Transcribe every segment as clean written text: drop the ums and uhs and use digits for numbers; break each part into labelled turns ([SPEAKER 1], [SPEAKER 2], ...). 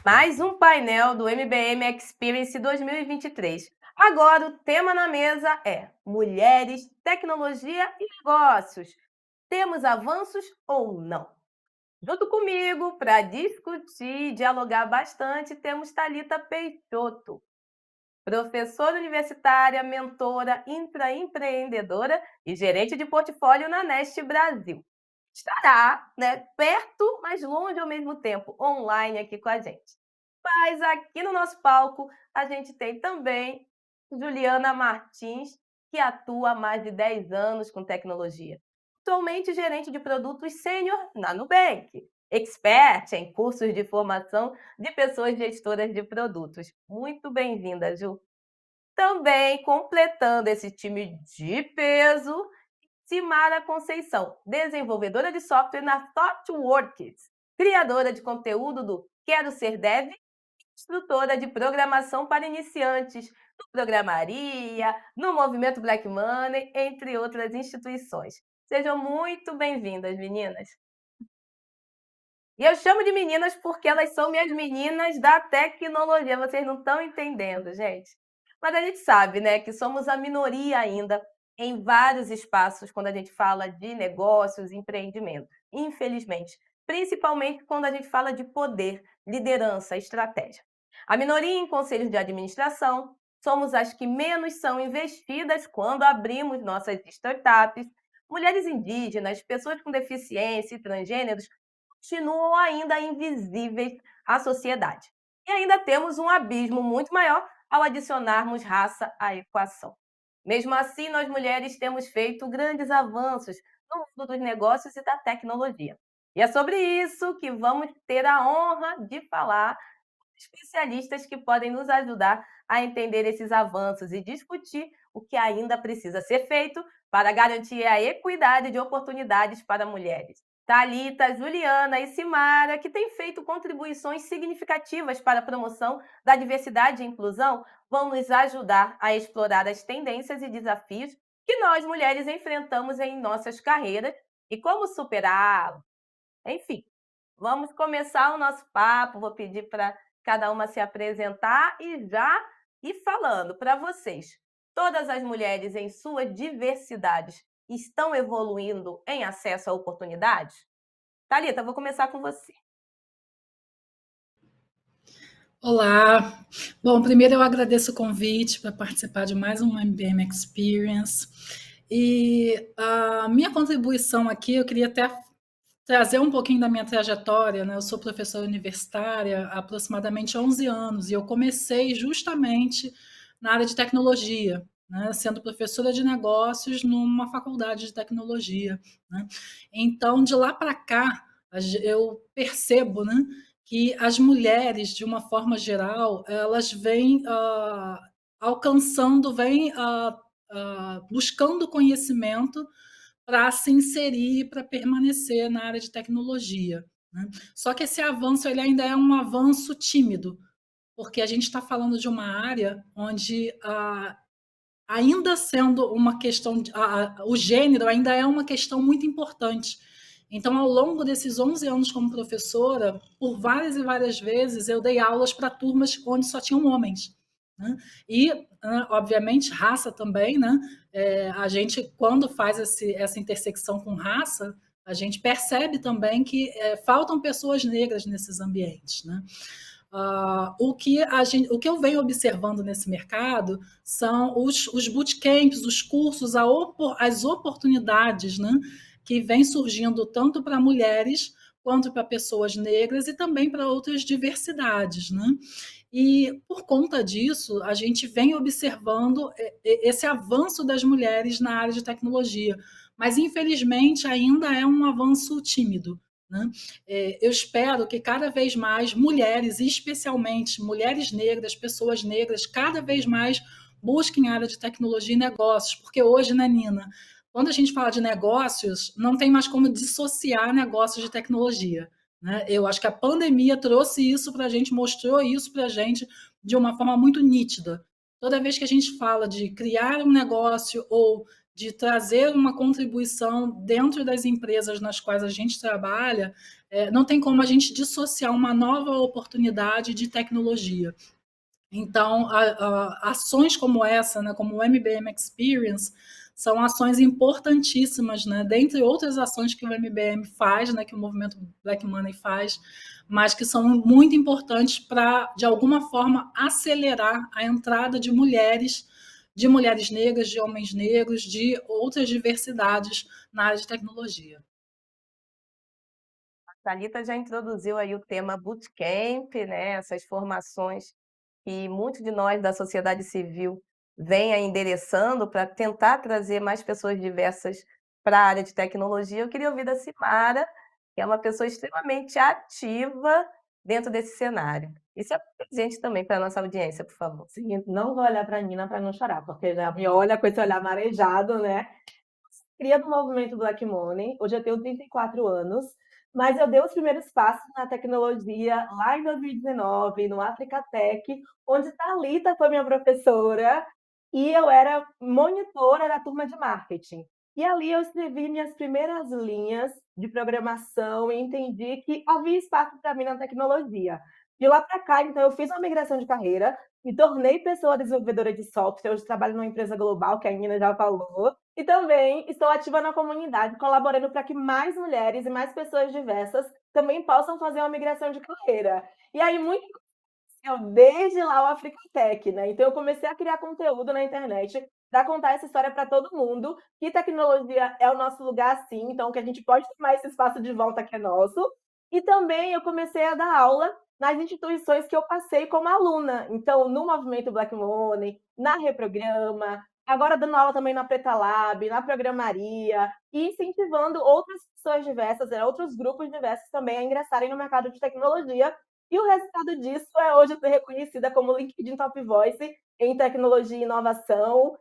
[SPEAKER 1] Mais um painel do MBM Experience 2023. Agora, o tema na mesa é Mulheres, Tecnologia e Negócios. Temos avanços ou não? Junto comigo, para discutir e dialogar bastante, temos Thalita Peixoto, professora universitária, mentora, intraempreendedora e gerente de portfólio na Neste Brasil. Estará, perto, mas longe ao mesmo tempo, online aqui com a gente. Mas aqui no nosso palco, a gente tem também Juliana Martins, que atua há mais de 10 anos com tecnologia. Atualmente gerente de produtos sênior na Nubank, expert em cursos de formação de pessoas gestoras de produtos. Muito bem-vinda, Ju. Também completando esse time de peso, Simara Conceição, desenvolvedora de software na ThoughtWorks, criadora de conteúdo do Quero Ser Dev, instrutora de programação para iniciantes no Programaria, no Movimento Black Money, entre outras instituições. Sejam muito bem-vindas, meninas. E eu chamo de meninas porque elas são minhas meninas da tecnologia. Vocês não estão entendendo, gente. Mas a gente sabe, que somos a minoria ainda em vários espaços quando a gente fala de negócios, empreendimento. Infelizmente, principalmente quando a gente fala de poder, liderança, estratégia. A minoria em conselhos de administração, somos as que menos são investidas quando abrimos nossas startups. Mulheres indígenas, pessoas com deficiência e transgêneros continuam ainda invisíveis à sociedade. E ainda temos um abismo muito maior ao adicionarmos raça à equação. Mesmo assim, nós mulheres temos feito grandes avanços no mundo dos negócios e da tecnologia. E é sobre isso que vamos ter a honra de falar com especialistas que podem nos ajudar a entender esses avanços e discutir o que ainda precisa ser feito para garantir a equidade de oportunidades para mulheres. Thalita, Juliana e Simara, que têm feito contribuições significativas para a promoção da diversidade e inclusão, vão nos ajudar a explorar as tendências e desafios que nós mulheres enfrentamos em nossas carreiras e como superá-los. Enfim, vamos começar o nosso papo. Vou pedir para cada uma se apresentar e já ir falando para vocês. Todas as mulheres em suas diversidades estão evoluindo em acesso a oportunidades? Thalita, vou começar com você.
[SPEAKER 2] Olá! Bom, primeiro eu agradeço o convite para participar de mais um MBM Experience. E a minha contribuição aqui, eu queria até trazer um pouquinho da minha trajetória, né? Eu sou professora universitária há aproximadamente 11 anos e eu comecei justamente na área de tecnologia, né? Sendo professora de negócios numa faculdade de tecnologia, né? Então, de lá para cá, eu percebo, né, que as mulheres, de uma forma geral, elas vêm alcançando, vêm buscando conhecimento para se inserir, para permanecer na área de tecnologia, né? Só que esse avanço ele ainda é um avanço tímido, porque a gente está falando de uma área onde, ainda sendo uma questão, o gênero ainda é uma questão muito importante. Então, ao longo desses 11 anos como professora, por várias e várias vezes, eu dei aulas para turmas onde só tinham homens, né? E, obviamente, raça também, né? A gente, quando faz essa intersecção com raça, a gente percebe também que faltam pessoas negras nesses ambientes, né? O que eu venho observando nesse mercado são os bootcamps, os cursos, as oportunidades, né, que vêm surgindo tanto para mulheres quanto para pessoas negras e também para outras diversidades, né? E, por conta disso, a gente vem observando esse avanço das mulheres na área de tecnologia, mas, infelizmente, ainda é um avanço tímido, né? Eu espero que cada vez mais mulheres, e especialmente mulheres negras, pessoas negras, cada vez mais busquem a área de tecnologia e negócios, porque hoje, né, Nina, quando a gente fala de negócios, não tem mais como dissociar negócios de tecnologia, né? Eu acho que a pandemia trouxe isso para a gente, mostrou isso para a gente de uma forma muito nítida. Toda vez que a gente fala de criar um negócio ou de trazer uma contribuição dentro das empresas nas quais a gente trabalha, não tem como a gente dissociar uma nova oportunidade de tecnologia. Então, ações como essa, né, como o MBM Experience, são ações importantíssimas, né, dentre outras ações que o MBM faz, né, que o movimento Black Money faz, mas que são muito importantes para, de alguma forma, acelerar a entrada de mulheres negras, de homens negros, de outras diversidades na área de tecnologia.
[SPEAKER 1] A Thalita já introduziu aí o tema bootcamp, né, essas formações que muitos de nós da sociedade civil vem aí endereçando para tentar trazer mais pessoas diversas para a área de tecnologia. Eu queria ouvir da Cimara, que é uma pessoa extremamente ativa dentro desse cenário. E se apresente também para a nossa audiência, por favor.
[SPEAKER 3] Sim, não vou olhar para a Nina para não chorar, porque já me olha com esse olhar marejado, né? Cria do movimento Black Money, hoje eu tenho 34 anos, mas eu dei os primeiros passos na tecnologia lá em 2019, no Africa Tech, onde Thalita foi minha professora e eu era monitora da turma de marketing. E ali eu escrevi minhas primeiras linhas de programação e entendi que havia espaço para mim na tecnologia. De lá para cá, então, eu fiz uma migração de carreira, me tornei pessoa desenvolvedora de software, hoje trabalho numa empresa global, que a Nina já falou, e também estou ativa na comunidade, colaborando para que mais mulheres e mais pessoas diversas também possam fazer uma migração de carreira. E aí, muito aconteceu desde lá o Africatech, né? Então, eu comecei a criar conteúdo na internet para contar essa história para todo mundo, que tecnologia é o nosso lugar, sim, então que a gente pode tomar esse espaço de volta que é nosso. E também eu comecei a dar aula nas instituições que eu passei como aluna. Então, no movimento Black Money, na Reprograma, agora dando aula também na Preta Lab, na Programaria, e incentivando outras pessoas diversas, outros grupos diversos também a ingressarem no mercado de tecnologia. E o resultado disso é hoje eu ser reconhecida como LinkedIn Top Voice em tecnologia e inovação.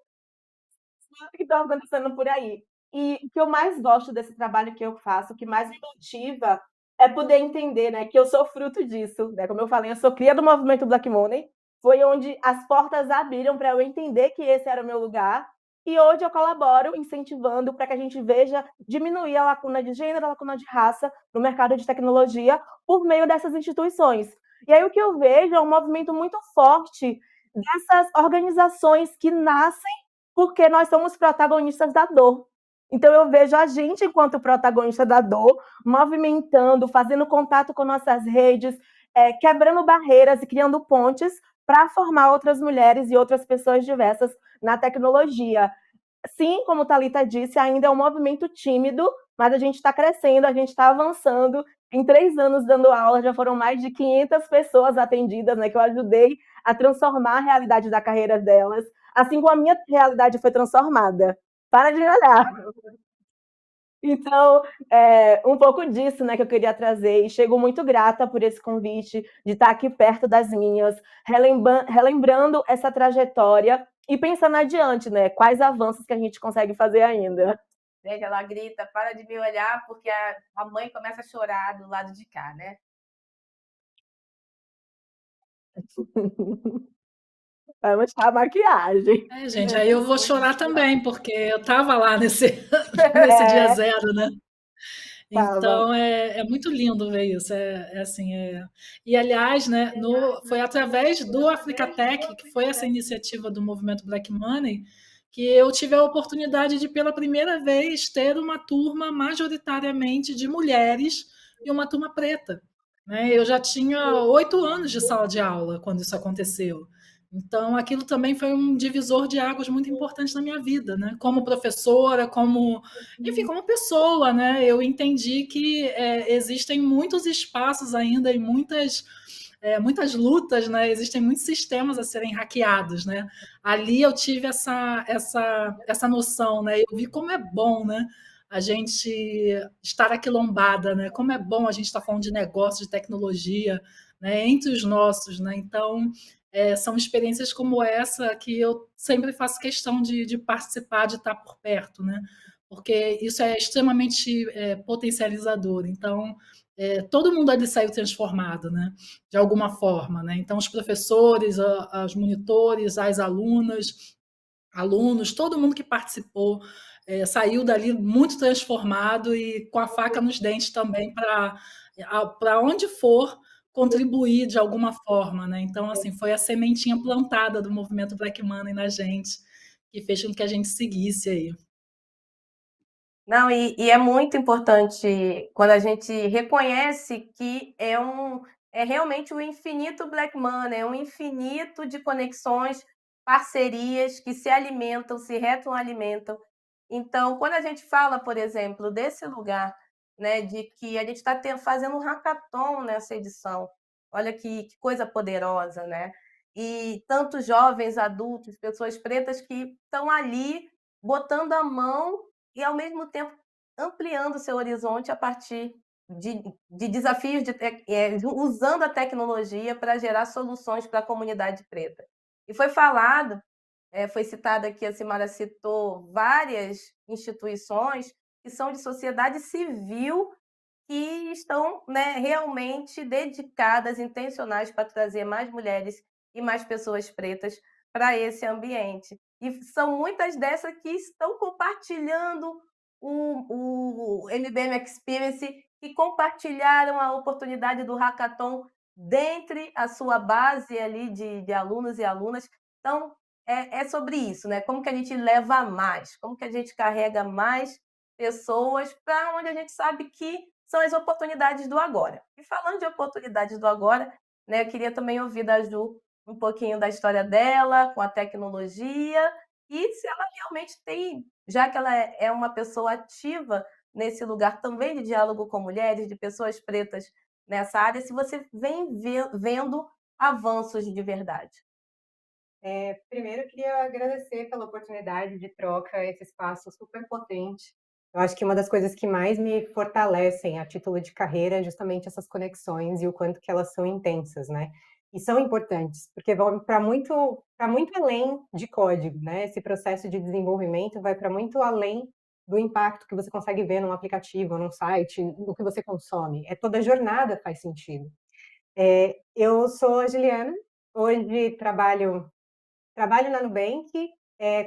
[SPEAKER 3] Tudo que está acontecendo por aí. E o que eu mais gosto desse trabalho que eu faço, o que mais me motiva, é poder entender, né, que eu sou fruto disso, né? Como eu falei, eu sou cria do movimento Black Money, foi onde as portas abriram para eu entender que esse era o meu lugar. E hoje eu colaboro incentivando para que a gente veja diminuir a lacuna de gênero, a lacuna de raça no mercado de tecnologia por meio dessas instituições. E aí o que eu vejo é um movimento muito forte dessas organizações que nascem porque nós somos protagonistas da dor. Então eu vejo a gente, enquanto protagonista da dor, movimentando, fazendo contato com nossas redes, quebrando barreiras e criando pontes para formar outras mulheres e outras pessoas diversas na tecnologia. Sim, como a Thalita disse, ainda é um movimento tímido, mas a gente está crescendo, a gente está avançando. Em 3 anos dando aula, já foram mais de 500 pessoas atendidas, né, que eu ajudei a transformar a realidade da carreira delas, assim como a minha realidade foi transformada. Para de olhar. Então, um pouco disso, né, que eu queria trazer, e chego muito grata por esse convite de estar aqui perto das minhas, relembrando essa trajetória e pensando adiante, né, quais avanços que a gente consegue fazer ainda.
[SPEAKER 1] Gente, ela grita, para de me olhar, porque a mãe começa a chorar do lado de cá, né?
[SPEAKER 3] Vai mostrar a maquiagem.
[SPEAKER 2] Gente, aí eu vou chorar também, porque eu estava lá nesse dia
[SPEAKER 3] É,
[SPEAKER 2] zero, né?
[SPEAKER 3] tava.
[SPEAKER 2] Então é muito lindo ver isso. Assim, E aliás, né, foi através do Africatech, que foi essa iniciativa do movimento Black Money, que eu tive a oportunidade de, pela primeira vez, ter uma turma majoritariamente de mulheres e uma turma preta. Né? Eu já tinha 8 anos de sala de aula quando isso aconteceu. Então, aquilo também foi um divisor de águas muito importante na minha vida, né? Como professora, enfim, como pessoa, né? Eu entendi que existem muitos espaços ainda e muitas lutas, né? Existem muitos sistemas a serem hackeados, né? Ali eu tive essa noção, né? Eu vi como é bom, né? A gente estar aquilombada, né? Como é bom a gente estar falando de negócio, de tecnologia, né? Entre os nossos, né? Então, são experiências como essa que eu sempre faço questão de participar, de estar por perto, né? Porque isso é extremamente potencializador. Então, todo mundo ali saiu transformado, né? De alguma forma, né? Então, os professores, os monitores, as alunas, alunos, todo mundo que participou saiu dali muito transformado e com a faca nos dentes também para onde for contribuir de alguma forma, né? Então, assim, foi a sementinha plantada do movimento Black Money na gente, que fez com que a gente seguisse aí.
[SPEAKER 1] Não, e é muito importante quando a gente reconhece que é realmente o infinito Black Money, é um infinito de conexões, parcerias que se alimentam, se retroalimentam. Então, quando a gente fala, por exemplo, desse lugar, né, de que a gente está fazendo um hackathon nessa edição, olha que coisa poderosa, né? E tantos jovens, adultos, pessoas pretas que estão ali botando a mão e, ao mesmo tempo, ampliando o seu horizonte a partir de desafios usando a tecnologia para gerar soluções para a comunidade preta. E foi falado, foi citada aqui, a Cimara citou várias instituições que são de sociedade civil que estão, né, realmente dedicadas, intencionais para trazer mais mulheres e mais pessoas pretas para esse ambiente. E são muitas dessas que estão compartilhando o MBM Experience, que compartilharam a oportunidade do hackathon dentre a sua base ali de alunos e alunas. Então, é sobre isso, né? Como que a gente leva mais, como que a gente carrega mais pessoas para onde a gente sabe que são as oportunidades do agora. E falando de oportunidades do agora, né, eu queria também ouvir da Ju um pouquinho da história dela com a tecnologia e se ela realmente tem, já que ela é uma pessoa ativa nesse lugar também de diálogo com mulheres, de pessoas pretas nessa área, se você vem vendo avanços de verdade.
[SPEAKER 4] Primeiro eu queria agradecer pela oportunidade de troca, esse espaço super potente. Eu acho que uma das coisas que mais me fortalecem a título de carreira é justamente essas conexões e o quanto que elas são intensas, né. E são importantes, porque vão para muito além de código, né, esse processo de desenvolvimento vai para muito além do impacto que você consegue ver num aplicativo, num site, no que você consome, toda a jornada faz sentido. Eu sou a Juliana, hoje trabalho na Nubank,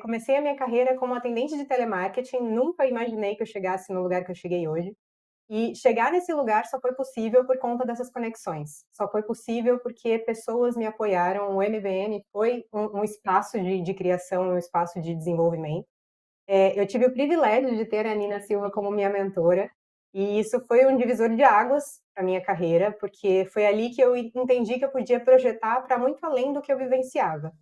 [SPEAKER 4] comecei a minha carreira como atendente de telemarketing, nunca imaginei que eu chegasse no lugar que eu cheguei hoje. E chegar nesse lugar só foi possível por conta dessas conexões. Só foi possível porque pessoas me apoiaram. O MBN foi um espaço de criação, um espaço de desenvolvimento. Eu tive o privilégio de ter a Nina Silva como minha mentora, e isso foi um divisor de águas para minha carreira, porque foi ali que eu entendi que eu podia projetar para muito além do que eu vivenciava.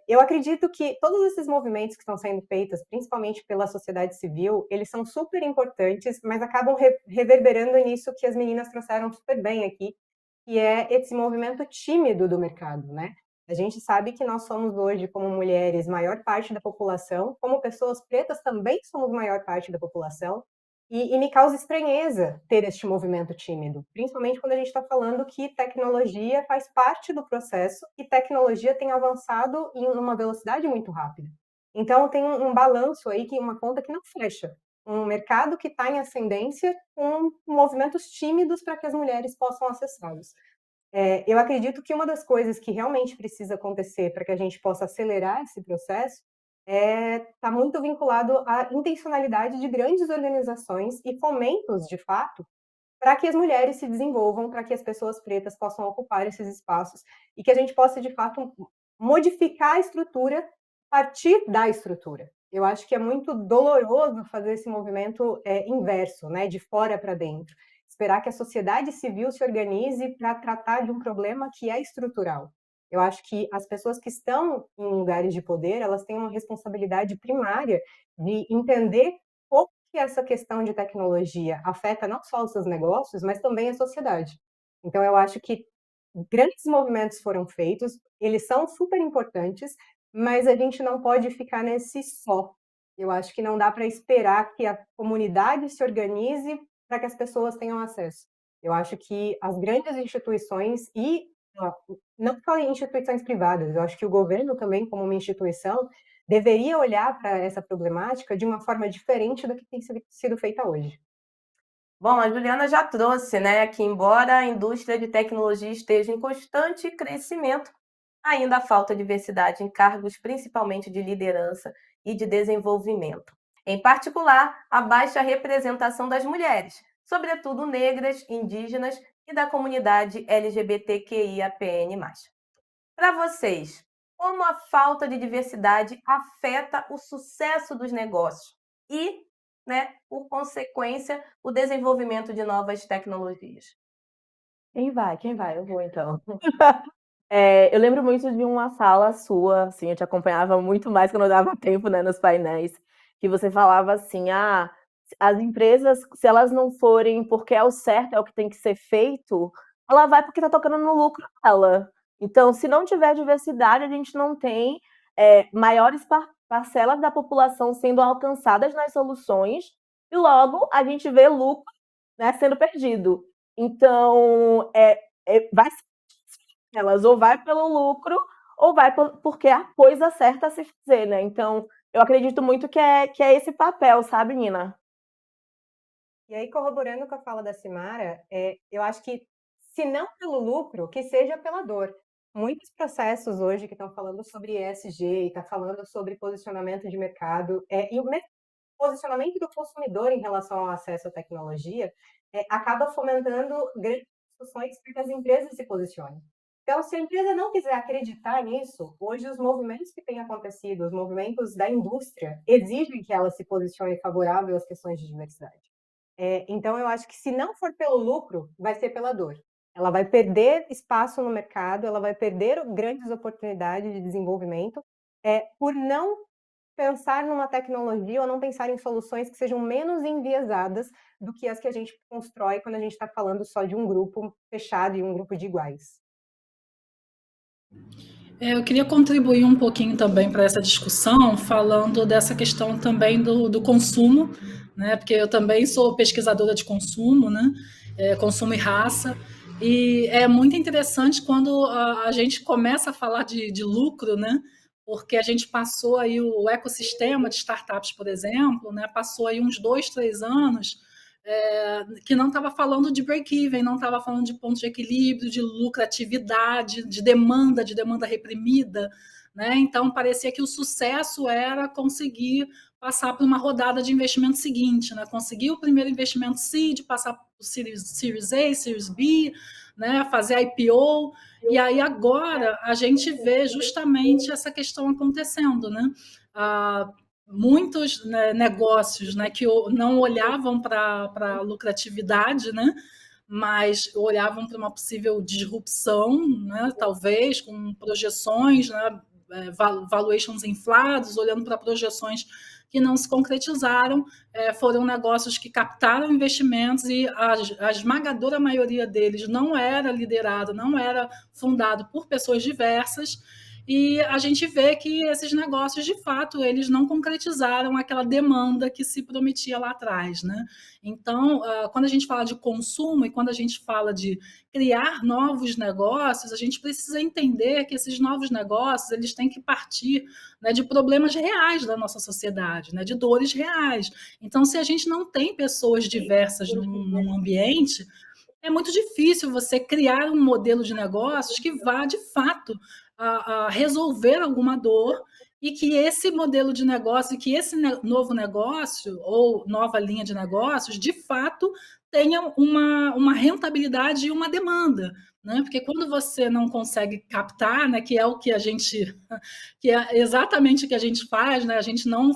[SPEAKER 4] Eu acredito que todos esses movimentos que estão sendo feitos, principalmente pela sociedade civil, eles são super importantes, mas acabam reverberando nisso que as meninas trouxeram super bem aqui, que é esse movimento tímido do mercado, né. A gente sabe que nós somos hoje, como mulheres, maior parte da população, como pessoas pretas também somos maior parte da população, e me causa estranheza ter este movimento tímido, principalmente quando a gente está falando que tecnologia faz parte do processo e tecnologia tem avançado em uma velocidade muito rápida. Então tem um balanço aí, que uma conta que não fecha. Um mercado que está em ascendência com movimentos tímidos para que as mulheres possam acessá-los. Eu acredito que uma das coisas que realmente precisa acontecer para que a gente possa acelerar esse processo, está muito vinculado à intencionalidade de grandes organizações e fomentos, de fato, para que as mulheres se desenvolvam, para que as pessoas pretas possam ocupar esses espaços e que a gente possa, de fato, modificar a estrutura a partir da estrutura. Eu acho que é muito doloroso fazer esse movimento inverso, né, de fora para dentro. Esperar que a sociedade civil se organize para tratar de um problema que é estrutural. Eu acho que as pessoas que estão em lugares de poder, elas têm uma responsabilidade primária de entender como que essa questão de tecnologia afeta não só os seus negócios, mas também a sociedade. Então eu acho que grandes movimentos foram feitos, eles são super importantes, mas a gente não pode ficar nesse só. Eu acho que não dá para esperar que a comunidade se organize para que as pessoas tenham acesso. Eu acho que as grandes instituições e ó, não só instituições privadas, eu acho que o governo também, como uma instituição, deveria olhar para essa problemática de uma forma diferente da que tem sido feita hoje.
[SPEAKER 1] Bom, a Juliana já trouxe, né, que embora a indústria de tecnologia esteja em constante crescimento, Ainda falta diversidade em cargos, principalmente de liderança e de desenvolvimento. Em particular, a baixa representação das mulheres, sobretudo negras, indígenas e da comunidade LGBTQIAPN+. Para vocês, como a falta de diversidade afeta o sucesso dos negócios e, né, por consequência, o desenvolvimento de novas tecnologias?
[SPEAKER 3] Quem vai? Quem vai? Eu vou então. Eu lembro muito de uma fala sua, assim, eu te acompanhava muito mais quando eu dava tempo, né, nos painéis, que você falava assim: "Ah, as empresas, se elas não forem porque é o certo, é o que tem que ser feito, ela vai porque tá tocando no lucro dela. Então, se não tiver diversidade, a gente não tem, maiores parcelas da população sendo alcançadas nas soluções e logo a gente vê lucro, né, sendo perdido. Então, vai elas ou vai pelo lucro ou vai porque é a coisa certa a se fazer, né. Então, eu acredito muito que é esse papel, sabe, Nina?
[SPEAKER 4] E aí, corroborando com a fala da Simara, eu acho que, se não pelo lucro, que seja pela dor. Muitos processos hoje que estão falando sobre ESG, está falando sobre posicionamento de mercado, e o posicionamento do consumidor em relação ao acesso à tecnologia, acaba fomentando grandes discussões para que as empresas se posicionem. Então, se a empresa não quiser acreditar nisso, hoje os movimentos que têm acontecido, os movimentos da indústria, exigem que ela se posicione favorável às questões de diversidade. Então, eu acho que, se não for pelo lucro, vai ser pela dor. Ela vai perder espaço no mercado, ela vai perder grandes oportunidades de desenvolvimento, por não pensar numa tecnologia ou não pensar em soluções que sejam menos enviesadas do que as que a gente constrói quando a gente está falando só de um grupo fechado e um grupo de iguais.
[SPEAKER 2] Eu queria contribuir um pouquinho também para essa discussão, falando dessa questão também do consumo, né? Porque eu também sou pesquisadora de consumo, né? Consumo e raça. E é muito interessante quando a gente começa a falar de lucro, né? Porque a gente passou aí o ecossistema de startups, por exemplo, né? Passou aí uns 2, 3 anos que não estava falando de break-even, não estava falando de ponto de equilíbrio, de lucratividade, de demanda reprimida, né? Então parecia que o sucesso era conseguir passar por uma rodada de investimento seguinte, né? Conseguir o primeiro investimento seed, passar para o Series A, Series B, né? Fazer IPO. E aí agora a gente vê justamente essa questão acontecendo, né? Muitos, né, negócios, né, que não olhavam para a lucratividade, né, mas olhavam para uma possível disrupção, né, talvez com projeções, né, valuations inflados, olhando para projeções que não se concretizaram, foram negócios que captaram investimentos e a esmagadora maioria deles não era liderado, não era fundado por pessoas diversas, e a gente vê que esses negócios, de fato, eles não concretizaram aquela demanda que se prometia lá atrás, né? Então, quando a gente fala de consumo e quando a gente fala de criar novos negócios, a gente precisa entender que esses novos negócios, eles têm que partir, né, de problemas reais da nossa sociedade, né, de dores reais. Então, se a gente não tem pessoas diversas num ambiente, é muito difícil você criar um modelo de negócios que vá, de fato, a resolver alguma dor e que esse modelo de negócio, que esse novo negócio ou nova linha de negócios, de fato, tenha uma rentabilidade e uma demanda. Né? Porque quando você não consegue captar, né, que é o que a gente, que é exatamente o que a gente faz, né? A gente não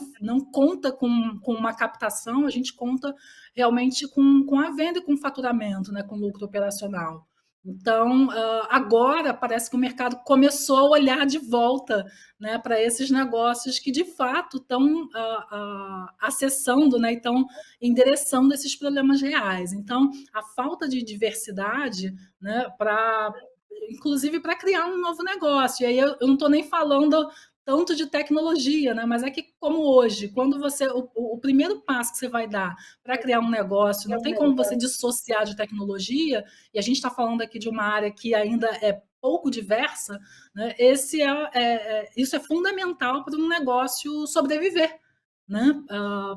[SPEAKER 2] conta com uma captação, a gente conta realmente com a venda e com o faturamento, né, com o lucro operacional. Então, agora parece que o mercado começou a olhar de volta, né, para esses negócios que, de fato, estão acessando, né, estão endereçando esses problemas reais. Então, a falta de diversidade, né, inclusive para criar um novo negócio. E aí eu não estou nem falando tanto de tecnologia, né? Mas é que, como hoje, quando você o primeiro passo que você vai dar para criar um negócio, não tem como você dissociar de tecnologia, e a gente está falando aqui de uma área que ainda é pouco diversa, né? Isso é fundamental para um negócio sobreviver. Né?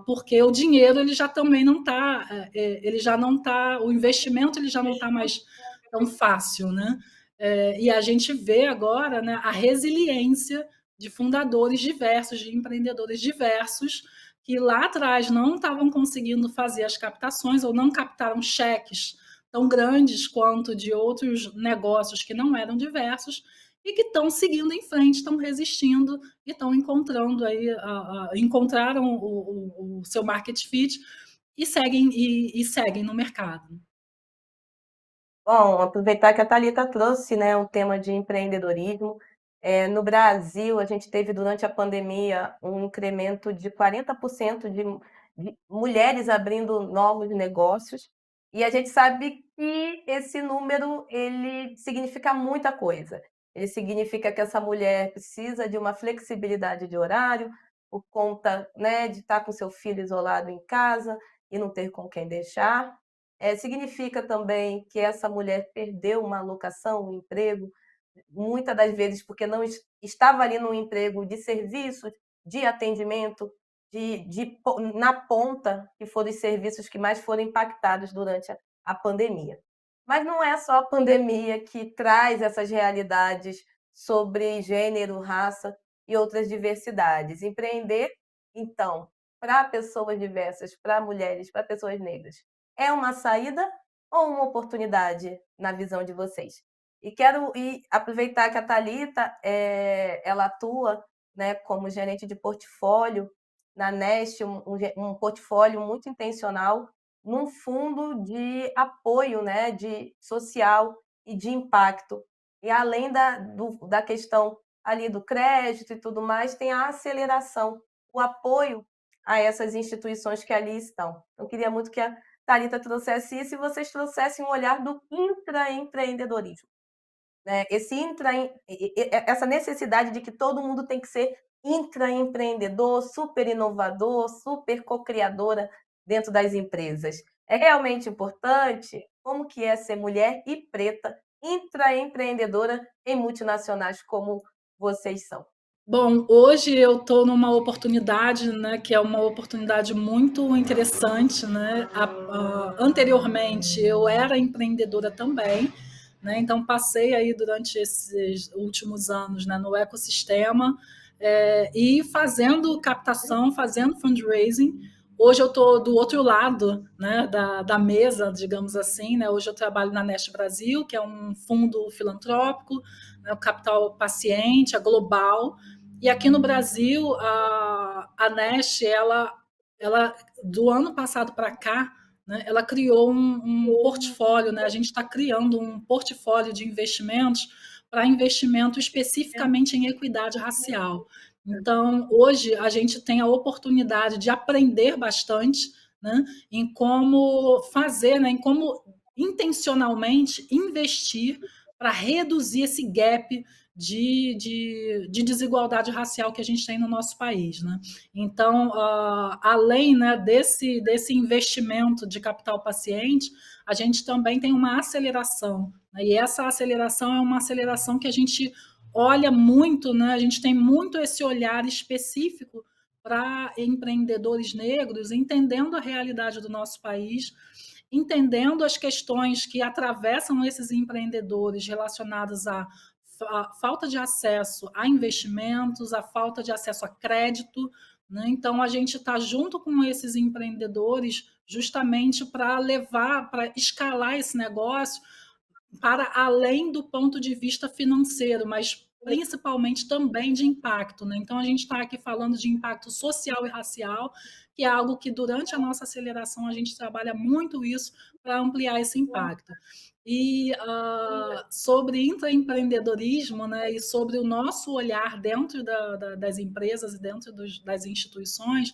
[SPEAKER 2] Porque o dinheiro ele já também não está, ele já não está, o investimento ele já não está mais tão fácil, né? E a gente vê agora, né, a resiliência de fundadores diversos, de empreendedores diversos, que lá atrás não estavam conseguindo fazer as captações ou não captaram cheques tão grandes quanto de outros negócios que não eram diversos e que estão seguindo em frente, estão resistindo e estão encontrando aí, encontraram o seu market fit e seguem no mercado.
[SPEAKER 1] Bom, aproveitar que a Thalita trouxe, né, o tema de empreendedorismo. No Brasil, a gente teve durante a pandemia um incremento de 40% de mulheres abrindo novos negócios, e a gente sabe que esse número ele significa muita coisa. Ele significa que essa mulher precisa de uma flexibilidade de horário, por conta, né, de estar com seu filho isolado em casa e não ter com quem deixar. Significa também que essa mulher perdeu uma alocação, um emprego, muitas das vezes porque não estava ali num emprego de serviço, de atendimento, na ponta, que foram os serviços que mais foram impactados durante a pandemia. Mas não é só a pandemia que traz essas realidades sobre gênero, raça e outras diversidades. Empreender, então, para pessoas diversas, para mulheres, para pessoas negras, é uma saída ou uma oportunidade na visão de vocês? E quero aproveitar que a Thalita, ela atua, né, como gerente de portfólio na Nest, um portfólio muito intencional, num fundo de apoio, né, de social e de impacto. E além da questão ali do crédito e tudo mais, tem a aceleração, o apoio a essas instituições que ali estão. Eu queria muito que a Thalita trouxesse isso e vocês trouxessem um olhar do intraempreendedorismo, né? Essa necessidade de que todo mundo tem que ser intraempreendedor, super inovador, super co-criadora dentro das empresas. É realmente importante? Como que é ser mulher e preta, intraempreendedora em multinacionais como vocês são?
[SPEAKER 2] Bom, hoje eu estou numa oportunidade, né, que é uma oportunidade muito interessante, né? Anteriormente eu era empreendedora também, né? Então passei aí durante esses últimos anos, né, no ecossistema e fazendo captação, fazendo fundraising. Hoje eu estou do outro lado, né, da mesa, digamos assim, né? Hoje eu trabalho na Nest Brasil, que é um fundo filantrópico, né, o capital paciente, a global. E aqui no Brasil, a Nest, ela do ano passado para cá, né, ela criou um portfólio, né? A gente está criando um portfólio de investimentos para investimento especificamente em equidade racial. Então, hoje a gente tem a oportunidade de aprender bastante, né, em como fazer, né, em como intencionalmente investir para reduzir esse gap de desigualdade racial que a gente tem no nosso país, né? Então, além, né, desse investimento de capital paciente, a gente também tem uma aceleração, né? E essa aceleração é uma aceleração que a gente olha muito, né? A gente tem muito esse olhar específico para empreendedores negros, entendendo a realidade do nosso país, entendendo as questões que atravessam esses empreendedores relacionadas à falta de acesso a investimentos, a falta de acesso a crédito, né? Então, a gente está junto com esses empreendedores justamente para levar, para escalar esse negócio para além do ponto de vista financeiro, mas principalmente também de impacto, né? Então, a gente está aqui falando de impacto social e racial, que é algo que durante a nossa aceleração a gente trabalha muito isso para ampliar esse impacto. E sobre intraempreendedorismo, né, e sobre o nosso olhar dentro das empresas e dentro das instituições,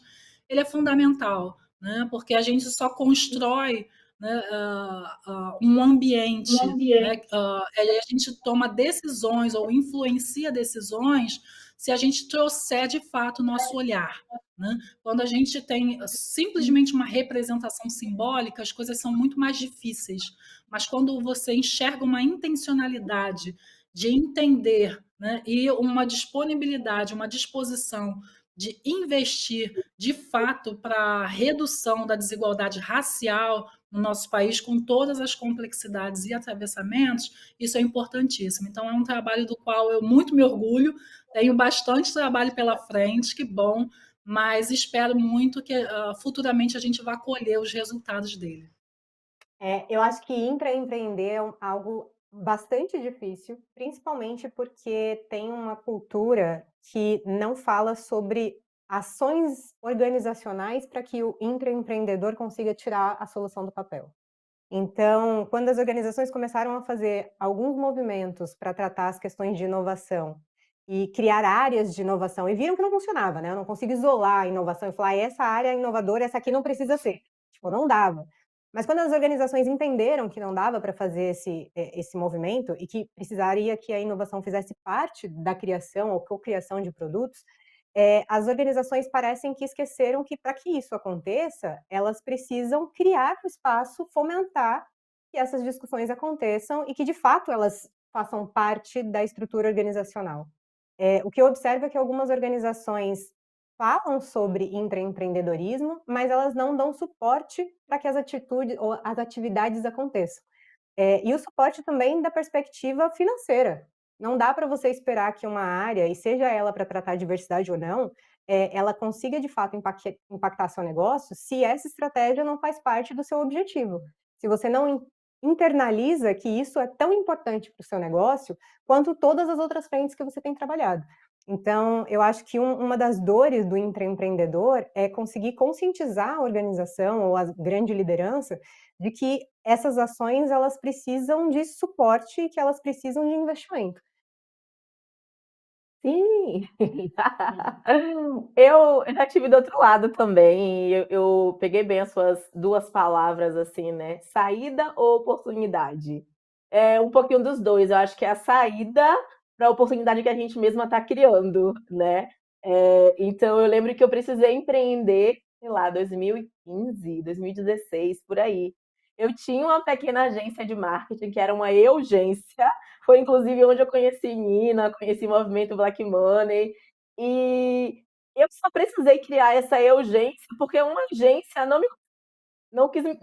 [SPEAKER 2] ele é fundamental, né, porque a gente só constrói, né, um ambiente, né, a gente toma decisões ou influencia decisões se a gente trouxer de fato o nosso olhar, né? Quando a gente tem simplesmente uma representação simbólica, as coisas são muito mais difíceis. Mas quando você enxerga uma intencionalidade de entender, né, e uma disponibilidade, uma disposição de investir de fato para a redução da desigualdade racial, no nosso país, com todas as complexidades e atravessamentos, isso é importantíssimo. Então, é um trabalho do qual eu muito me orgulho, tenho bastante trabalho pela frente, que bom, mas espero muito que futuramente a gente vá colher os resultados dele.
[SPEAKER 4] Eu acho que intraempreender é algo bastante difícil, principalmente porque tem uma cultura que não fala sobre ações organizacionais para que o intraempreendedor consiga tirar a solução do papel. Então, quando as organizações começaram a fazer alguns movimentos para tratar as questões de inovação e criar áreas de inovação e viram que não funcionava, né, eu não consigo isolar a inovação e falar: "Essa área é inovadora, essa aqui não precisa ser". Tipo, não dava. Mas quando as organizações entenderam que não dava para fazer esse movimento e que precisaria que a inovação fizesse parte da criação ou cocriação de produtos, as organizações parecem que esqueceram que para que isso aconteça, elas precisam criar o espaço, fomentar que essas discussões aconteçam e que de fato elas façam parte da estrutura organizacional. O que eu observo é que algumas organizações falam sobre intraempreendedorismo, mas elas não dão suporte para que as atitudes ou as atividades aconteçam. E o suporte também da perspectiva financeira. Não dá para você esperar que uma área, e seja ela para tratar diversidade ou não, ela consiga de fato impactar seu negócio, se essa estratégia não faz parte do seu objetivo. Se você não internaliza que isso é tão importante para o seu negócio, quanto todas as outras frentes que você tem trabalhado. Então, eu acho que uma das dores do intraempreendedor é conseguir conscientizar a organização ou a grande liderança de que essas ações elas precisam de suporte e que elas precisam de investimento.
[SPEAKER 3] Sim. Eu já tive do outro lado também, e eu peguei bem as suas 2 palavras, assim, né, saída ou oportunidade? É um pouquinho dos 2. Eu acho que é a saída para a oportunidade que a gente mesma está criando, né. Então eu lembro que eu precisei empreender, sei lá, 2015, 2016, por aí. Eu tinha uma pequena agência de marketing que era uma eugência, foi inclusive onde eu conheci Nina, conheci o movimento Black Money, e eu só precisei criar essa urgência, porque uma agência não quis me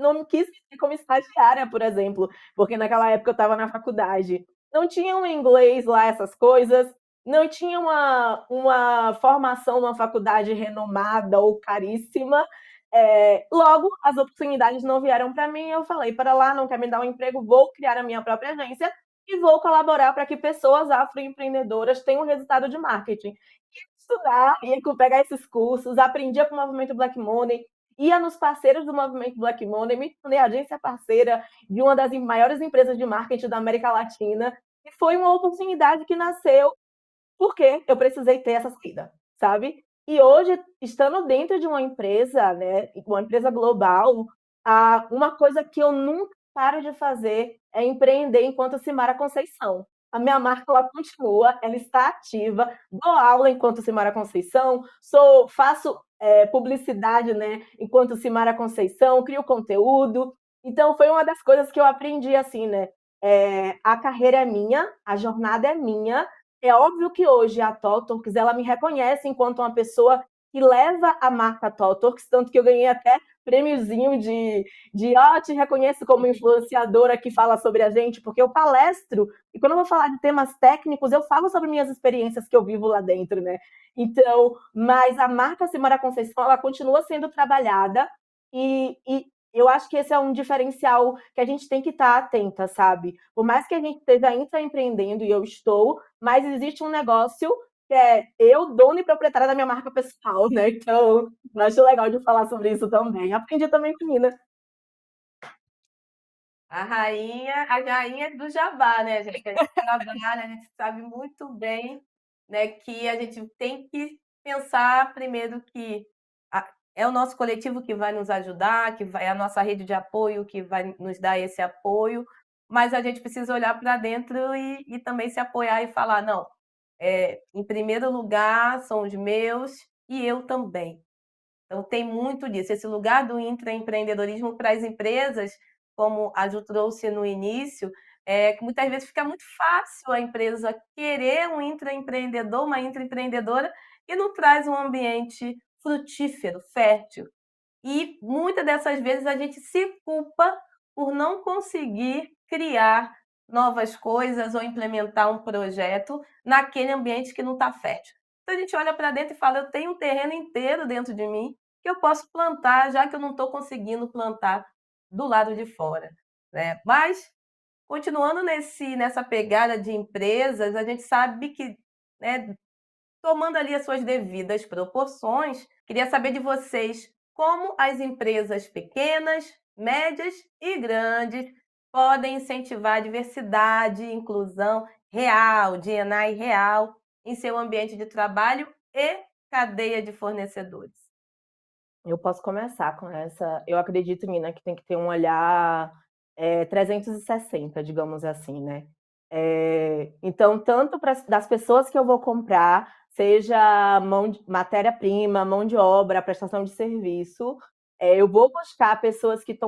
[SPEAKER 3] ter como estagiária, por exemplo, porque naquela época eu estava na faculdade. Não tinha um inglês lá, essas coisas, não tinha uma formação numa faculdade renomada ou caríssima, logo as oportunidades não vieram para mim, eu falei: "Para lá, não quer me dar um emprego, vou criar a minha própria agência e vou colaborar para que pessoas afroempreendedoras tenham resultado de marketing". Ia estudar, ia pegar esses cursos, aprendia com o movimento Black Money, ia nos parceiros do movimento Black Money, me tornei agência parceira de uma das maiores empresas de marketing da América Latina, e foi uma oportunidade que nasceu porque eu precisei ter essa saída, sabe. E hoje, estando dentro de uma empresa, né, uma empresa global, uma coisa que eu nunca paro de fazer é empreender enquanto Simara Conceição. A minha marca ela continua, ela está ativa, dou aula enquanto Simara Conceição, faço, publicidade, né, enquanto Simara Conceição, crio conteúdo. Então foi uma das coisas que eu aprendi, assim, né, a carreira é minha, a jornada é minha, é óbvio que hoje a TOTWORKS, ela me reconhece enquanto uma pessoa que leva a marca TOTWORKS, tanto que eu ganhei até prêmiozinho "Ó, te reconheço como influenciadora que fala sobre a gente", porque eu palestro, e quando eu vou falar de temas técnicos, eu falo sobre minhas experiências que eu vivo lá dentro, né. Então, mas a marca Simara Conceição, ela continua sendo trabalhada, e eu acho que esse é um diferencial que a gente tem que estar atenta, sabe. Por mais que a gente esteja intraempreendendo, e eu estou, mas existe um negócio que é eu, dona e proprietária da minha marca pessoal, né, então eu acho legal de falar sobre isso também. Aprendi também com Nina.
[SPEAKER 1] A rainha do jabá, né, gente, que a gente trabalha, a gente sabe muito bem, né, que a gente tem que pensar primeiro que é o nosso coletivo que vai nos ajudar, que vai é a nossa rede de apoio que vai nos dar esse apoio, mas a gente precisa olhar para dentro e também se apoiar e falar: "Não, em primeiro lugar são os meus e eu também". Então tem muito disso, esse lugar do intraempreendedorismo para as empresas, como a Ju trouxe no início, que muitas vezes fica muito fácil a empresa querer um intraempreendedor, uma intraempreendedora, e não traz um ambiente frutífero, fértil. E muitas dessas vezes a gente se culpa por não conseguir criar novas coisas ou implementar um projeto naquele ambiente que não está fértil. Então a gente olha para dentro e fala: eu tenho um terreno inteiro dentro de mim que eu posso plantar, já que eu não estou conseguindo plantar do lado de fora, né? Mas continuando nessa pegada de empresas, a gente sabe que, né, tomando ali as suas devidas proporções, queria saber de vocês como as empresas pequenas, médias e grandes podem incentivar a diversidade e inclusão real, D&I real, em seu ambiente de trabalho e cadeia de fornecedores.
[SPEAKER 3] Eu posso começar com essa. Eu acredito, Nina, que tem que ter um olhar 360, digamos assim, né? Então, tanto das pessoas que eu vou comprar, seja matéria-prima, mão de obra, prestação de serviço, eu vou buscar pessoas que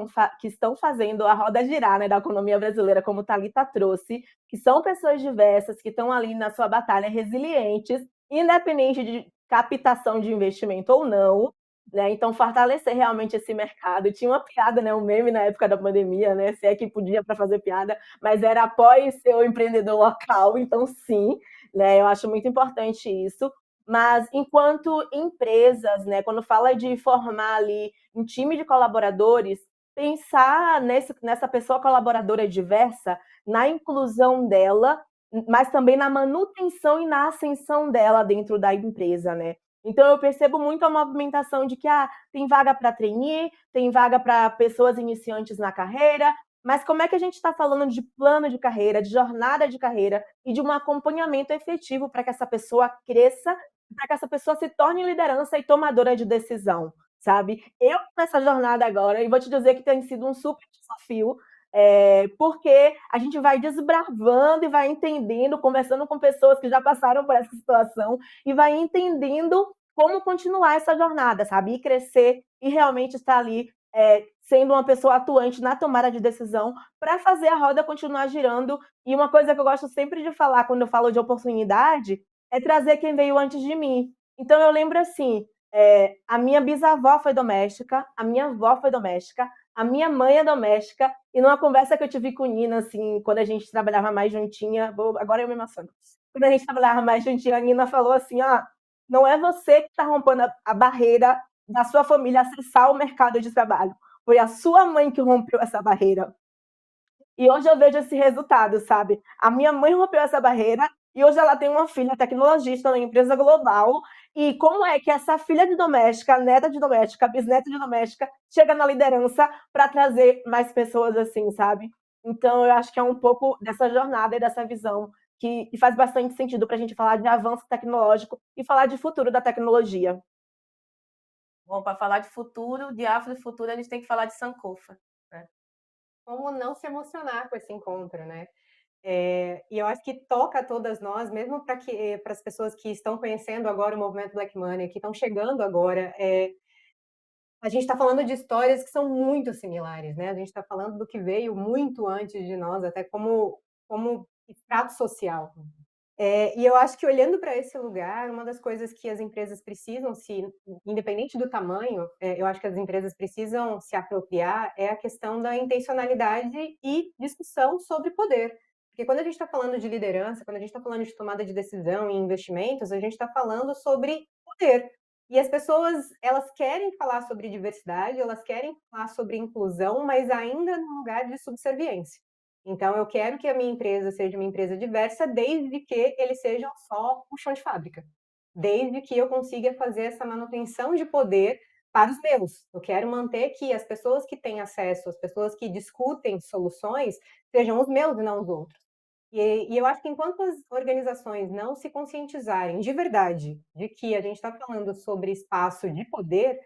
[SPEAKER 3] estão fazendo a roda girar, né, da economia brasileira, como Thalita trouxe, que são pessoas diversas, que estão ali na sua batalha resilientes, independente de captação de investimento ou não, né? Então, fortalecer realmente esse mercado. Tinha uma piada, né? Um meme na época da pandemia, né? Se é que podia para fazer piada, mas era apoie seu empreendedor local, então sim, né? Eu acho muito importante isso. Mas enquanto empresas, né, quando fala de formar ali um time de colaboradores, pensar nessa pessoa colaboradora diversa, na inclusão dela, mas também na manutenção e na ascensão dela dentro da empresa, né? Então eu percebo muito a movimentação de que tem vaga para trainee, tem vaga para pessoas iniciantes na carreira, mas como é que a gente está falando de plano de carreira, de jornada de carreira e de um acompanhamento efetivo para que essa pessoa cresça, para que essa pessoa se torne liderança e tomadora de decisão, sabe? Eu nessa jornada agora, e vou te dizer que tem sido um super desafio, porque a gente vai desbravando e vai entendendo, conversando com pessoas que já passaram por essa situação e vai entendendo como continuar essa jornada, sabe? E crescer e realmente estar ali sendo uma pessoa atuante na tomada de decisão para fazer a roda continuar girando. E uma coisa que eu gosto sempre de falar quando eu falo de oportunidade é trazer quem veio antes de mim. Então eu lembro assim, a minha bisavó foi doméstica, a minha avó foi doméstica, a minha mãe é doméstica, e numa conversa que eu tive com Nina, assim, quando a gente trabalhava mais juntinha, agora eu me emociono. Quando a gente trabalhava mais juntinha, a Nina falou assim: não é você que está rompendo a barreira da sua família acessar o mercado de trabalho. Foi a sua mãe que rompeu essa barreira. E hoje eu vejo esse resultado, sabe? A minha mãe rompeu essa barreira e hoje ela tem uma filha tecnologista numa empresa global. E como é que essa filha de doméstica, neta de doméstica, bisneta de doméstica, chega na liderança para trazer mais pessoas assim, sabe? Então eu acho que é um pouco dessa jornada e dessa visão que faz bastante sentido para a gente falar de avanço tecnológico e falar de futuro da tecnologia.
[SPEAKER 1] Bom, para falar de futuro, de afrofuturo, a gente tem que falar de Sankofa, né?
[SPEAKER 4] Como não se emocionar com esse encontro, né? E eu acho que toca a todas nós, mesmo para as pessoas que estão conhecendo agora o movimento Black Money, que estão chegando agora, a gente está falando de histórias que são muito similares, né? A gente está falando do que veio muito antes de nós, até como extrato social. E eu acho que olhando para esse lugar, uma das coisas que as empresas precisam independente do tamanho, eu acho que as empresas precisam se apropriar é a questão da intencionalidade e discussão sobre poder. Porque quando a gente está falando de liderança, quando a gente está falando de tomada de decisão e investimentos, a gente está falando sobre poder. E as pessoas, elas querem falar sobre diversidade, elas querem falar sobre inclusão, mas ainda num lugar de subserviência. Então, eu quero que a minha empresa seja uma empresa diversa, desde que eles sejam só um chão de fábrica. Desde que eu consiga fazer essa manutenção de poder para os meus. Eu quero manter que as pessoas que têm acesso, as pessoas que discutem soluções, sejam os meus e não os outros. E eu acho que enquanto as organizações não se conscientizarem de verdade de que a gente está falando sobre espaço de poder,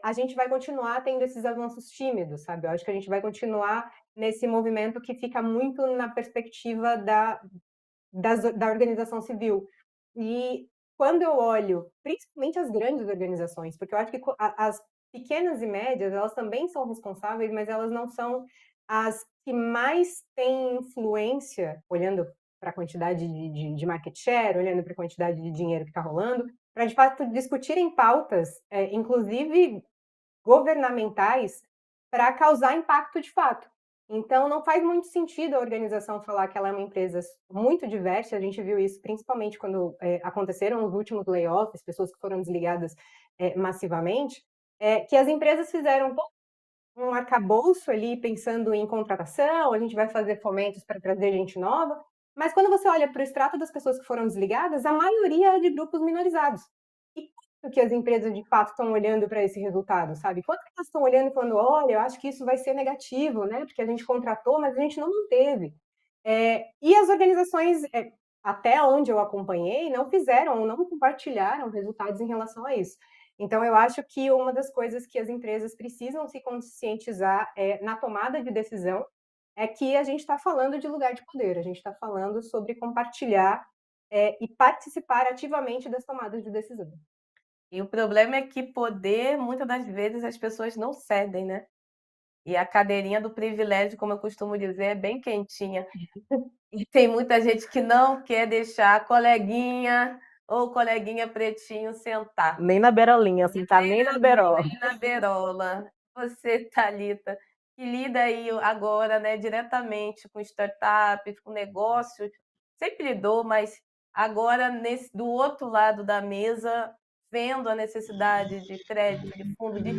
[SPEAKER 4] a gente vai continuar tendo esses avanços tímidos, sabe? Eu acho que a gente vai continuar nesse movimento que fica muito na perspectiva da organização civil. E quando eu olho, principalmente as grandes organizações, porque eu acho que as pequenas e médias, elas também são responsáveis, mas elas não são as que mais têm influência, olhando para a quantidade de market share, olhando para a quantidade de dinheiro que está rolando, para de fato discutirem pautas, inclusive governamentais para causar impacto de fato. Então, não faz muito sentido a organização falar que ela é uma empresa muito diversa, a gente viu isso principalmente quando aconteceram os últimos layoffs, pessoas que foram desligadas massivamente, que as empresas fizeram um arcabouço ali pensando em contratação, a gente vai fazer fomentos para trazer gente nova, mas quando você olha para o extrato das pessoas que foram desligadas, a maioria é de grupos minorizados. E quanto que as empresas de fato estão olhando para esse resultado, sabe? Quanto que elas estão olhando e falando, olha, eu acho que isso vai ser negativo, né? Porque a gente contratou, mas a gente não manteve. E as organizações, até onde eu acompanhei, não fizeram, não compartilharam resultados em relação a isso. Então, eu acho que uma das coisas que as empresas precisam se conscientizar na tomada de decisão é que a gente está falando de lugar de poder, a gente está falando sobre compartilhar e participar ativamente das tomadas de decisão.
[SPEAKER 1] E o problema é que poder, muitas das vezes, as pessoas não cedem, né? E a cadeirinha do privilégio, como eu costumo dizer, é bem quentinha. E tem muita gente que não quer deixar a coleguinha ou coleguinha pretinho sentar.
[SPEAKER 3] Nem na beirolinha, assim, tá nem na beirola.
[SPEAKER 1] Nem na beirola. Você, Thalita, que lida aí agora, né, diretamente com startups, com negócios, sempre lidou, mas agora do outro lado da mesa, vendo a necessidade de crédito, de fundo, de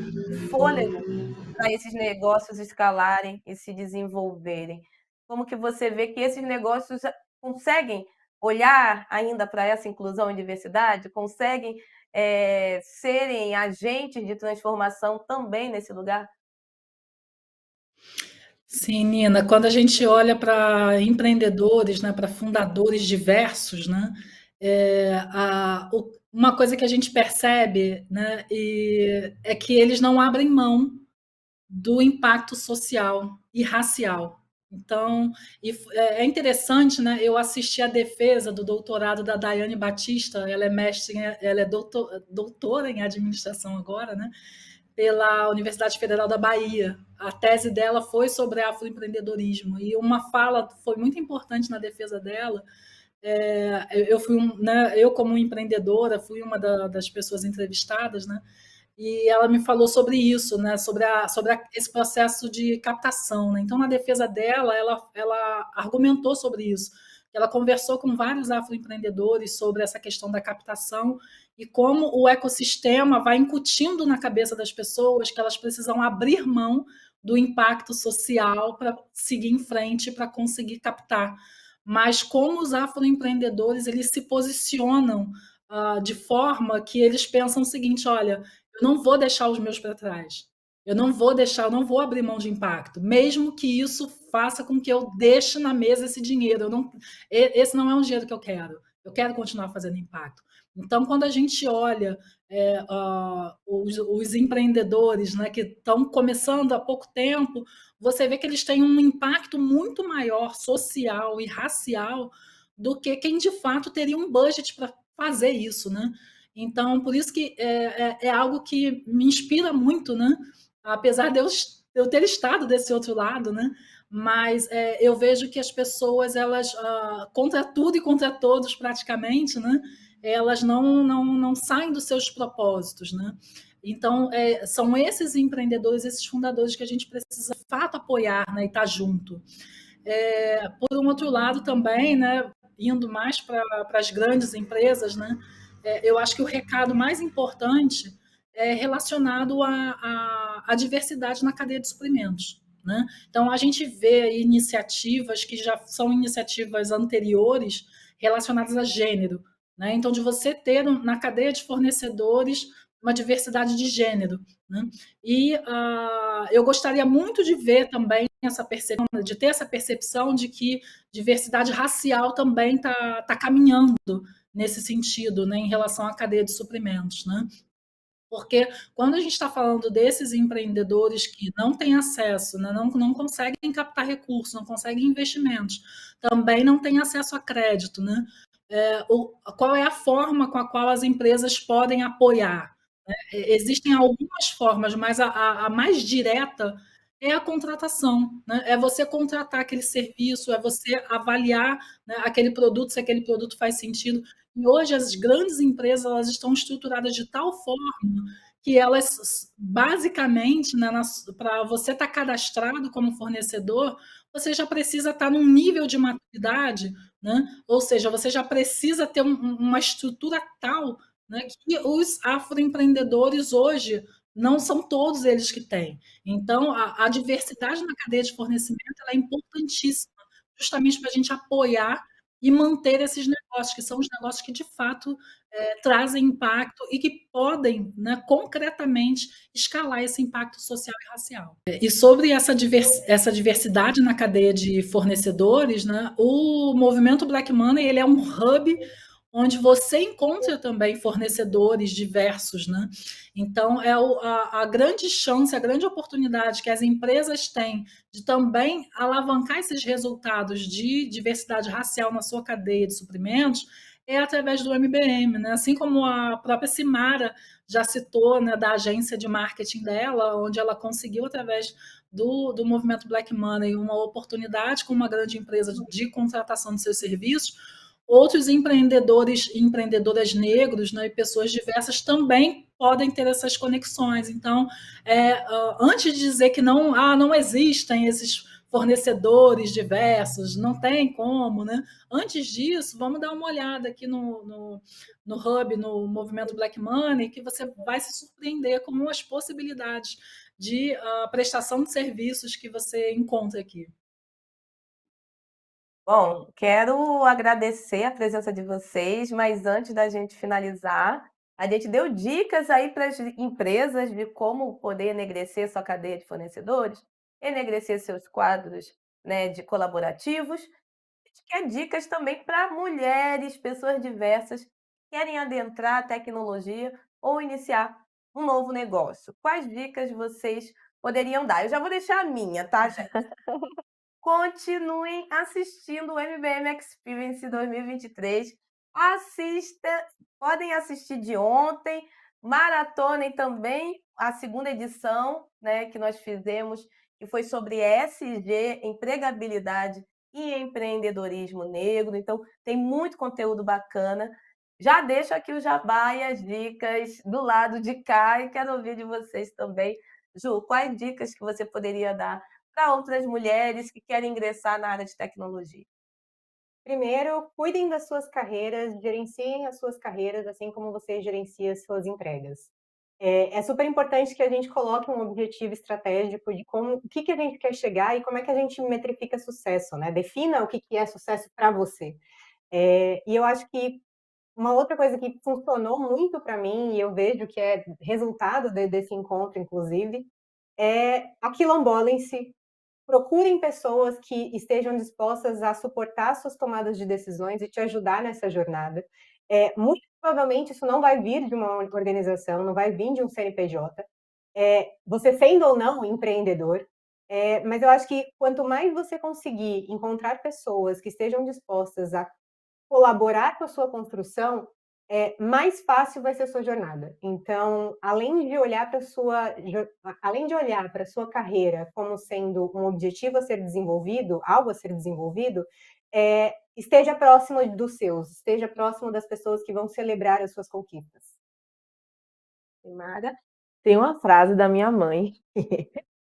[SPEAKER 1] fôlego para esses negócios escalarem e se desenvolverem. Como que você vê que esses negócios conseguem olhar ainda para essa inclusão e diversidade? Conseguem serem agentes de transformação também nesse lugar?
[SPEAKER 2] Sim, Nina, quando a gente olha para empreendedores, né, para fundadores diversos, né, uma coisa que a gente percebe, né, é que eles não abrem mão do impacto social e racial. Então, é interessante, né? Eu assisti a defesa do doutorado da Daiane Batista, ela é mestre, ela é doutora em administração agora, né? Pela Universidade Federal da Bahia. A tese dela foi sobre afroempreendedorismo e uma fala foi muito importante na defesa dela. Eu como empreendedora fui uma das pessoas entrevistadas, né? E ela me falou sobre isso, né? Sobre esse processo de captação. Né? Então, na defesa dela, ela argumentou sobre isso. Ela conversou com vários afroempreendedores sobre essa questão da captação e como o ecossistema vai incutindo na cabeça das pessoas que elas precisam abrir mão do impacto social para seguir em frente, para conseguir captar. Mas como os afroempreendedores eles se posicionam de forma que eles pensam o seguinte, olha, eu não vou deixar os meus para trás. Eu não vou abrir mão de impacto, mesmo que isso faça com que eu deixe na mesa esse dinheiro. Esse não é um dinheiro que eu quero. Eu quero continuar fazendo impacto. Então, quando a gente olha os empreendedores, né, que estão começando há pouco tempo, você vê que eles têm um impacto muito maior social e racial do que quem de fato teria um budget para fazer isso, né? Então, por isso que é algo que me inspira muito, né? Apesar de eu ter estado desse outro lado, né? Mas eu vejo que as pessoas, elas, contra tudo e contra todos praticamente, né? Elas não saem dos seus propósitos, né? Então, são esses empreendedores, esses fundadores que a gente precisa, de fato, apoiar, né? E estar junto. Por um outro lado também, né? Indo mais para as grandes empresas, né? Eu acho que o recado mais importante é relacionado à diversidade na cadeia de suprimentos. Né? Então, a gente vê iniciativas que já são iniciativas anteriores relacionadas a gênero. Né? Então, de você ter na cadeia de fornecedores uma diversidade de gênero. Né? E eu gostaria muito de ver também de ter essa percepção de que diversidade racial também está caminhando nesse sentido, né, em relação à cadeia de suprimentos, né? Porque quando a gente está falando desses empreendedores que não têm acesso, né, não conseguem captar recursos, não conseguem investimentos, também não têm acesso a crédito, né? Qual é a forma com a qual as empresas podem apoiar? Né? Existem algumas formas, mas a mais direta é a contratação, né? É você contratar aquele serviço, é você avaliar, né, aquele produto, se aquele produto faz sentido. E hoje as grandes empresas elas estão estruturadas de tal forma que elas, basicamente, né, para você estar cadastrado como fornecedor, você já precisa estar num nível de maturidade, né? Ou seja, você já precisa ter uma estrutura tal, né, que os afroempreendedores hoje não são todos eles que têm. Então, a diversidade na cadeia de fornecimento ela é importantíssima, justamente para a gente apoiar e manter esses negócios, que são os negócios que, de fato, trazem impacto e que podem, né, concretamente, escalar esse impacto social e racial. E sobre essa diversidade na cadeia de fornecedores, né, o movimento Black Money ele é um hub onde você encontra também fornecedores diversos, né? Então, é a grande chance, a grande oportunidade que as empresas têm de também alavancar esses resultados de diversidade racial na sua cadeia de suprimentos é através do MBM, né? Assim como a própria Simara já citou, né, da agência de marketing dela, onde ela conseguiu, através do movimento Black Money, uma oportunidade com uma grande empresa de contratação de seus serviços. Outros empreendedores e empreendedoras negros, né, e pessoas diversas também podem ter essas conexões. Então, antes de dizer que não existem esses fornecedores diversos, não tem como, né? Antes disso, vamos dar uma olhada aqui no Hub, no movimento Black Money, que você vai se surpreender com as possibilidades de prestação de serviços que você encontra aqui.
[SPEAKER 1] Bom, quero agradecer a presença de vocês, mas antes da gente finalizar, a gente deu dicas aí para as empresas de como poder enegrecer sua cadeia de fornecedores, enegrecer seus quadros, né, de colaborativos. A gente quer dicas também para mulheres, pessoas diversas que querem adentrar a tecnologia ou iniciar um novo negócio. Quais dicas vocês poderiam dar? Eu já vou deixar a minha, tá, gente? Continuem assistindo o MBM Experience 2023. Assista, podem assistir de ontem, maratonem também a segunda edição, né, que nós fizemos, que foi sobre ESG, empregabilidade e empreendedorismo negro. Então, tem muito conteúdo bacana. Já deixo aqui o jabá e as dicas do lado de cá e quero ouvir de vocês também. Ju, quais dicas que você poderia dar para outras mulheres que querem ingressar na área de tecnologia?
[SPEAKER 4] Primeiro, cuidem das suas carreiras, gerenciem as suas carreiras, assim como você gerencia as suas entregas. É super importante que a gente coloque um objetivo estratégico de o que a gente quer chegar e como é que a gente metrifica sucesso, né? Defina o que é sucesso para você. E eu acho que uma outra coisa que funcionou muito para mim, e eu vejo que é resultado desse encontro, inclusive, é aquilombolem-se. Procurem pessoas que estejam dispostas a suportar suas tomadas de decisões e te ajudar nessa jornada. Muito provavelmente isso não vai vir de uma organização, não vai vir de um CNPJ, você sendo ou não empreendedor, mas eu acho que quanto mais você conseguir encontrar pessoas que estejam dispostas a colaborar com a sua construção, mais fácil vai ser a sua jornada. Então, além de olhar para a sua carreira como sendo um objetivo a ser desenvolvido, algo a ser desenvolvido, esteja próximo dos seus, esteja próximo das pessoas que vão celebrar as suas conquistas.
[SPEAKER 3] Mara, tem uma frase da minha mãe.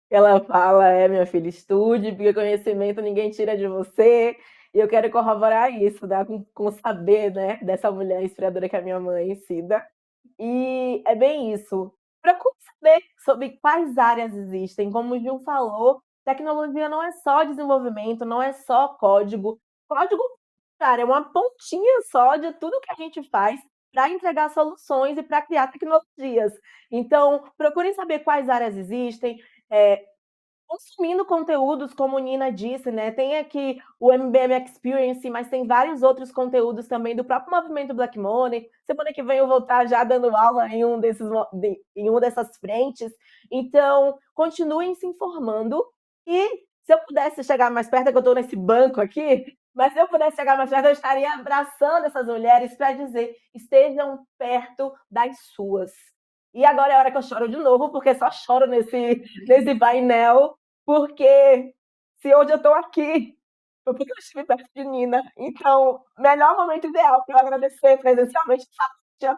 [SPEAKER 3] Ela fala: minha filha, estude, porque conhecimento ninguém tira de você. E eu quero corroborar isso, né, com o saber, né, dessa mulher inspiradora que é a minha mãe, Cida. E é bem isso. Procure saber sobre quais áreas existem. Como o Gil falou, tecnologia não é só desenvolvimento, não é só código. Código, cara, é uma pontinha só de tudo que a gente faz para entregar soluções e para criar tecnologias. Então, procurem saber quais áreas existem, consumindo conteúdos, como Nina disse, né? Tem aqui o MBM Experience, mas tem vários outros conteúdos também do próprio movimento Black Money. Semana que vem eu vou estar já dando aula em uma dessas frentes. Então, continuem se informando. E se eu pudesse chegar mais perto, é que eu estou nesse banco aqui, mas se eu pudesse chegar mais perto, eu estaria abraçando essas mulheres para dizer: estejam perto das suas. E agora é a hora que eu choro de novo, porque só choro nesse painel, porque se hoje eu estou aqui, foi porque eu estive perto de Nina. Então, melhor momento ideal para eu agradecer presencialmente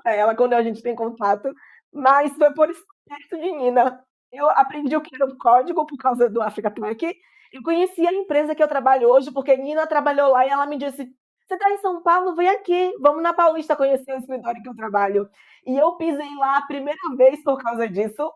[SPEAKER 3] a ela quando a gente tem contato mas foi por isso perto de Nina. Eu aprendi o que era um código por causa do Africa Tech. Eu conheci a empresa que eu trabalho hoje, porque Nina trabalhou lá e ela me disse: "Você está em São Paulo? Vem aqui, vamos na Paulista conhecer o escritório que eu trabalho". E eu pisei lá a primeira vez por causa disso.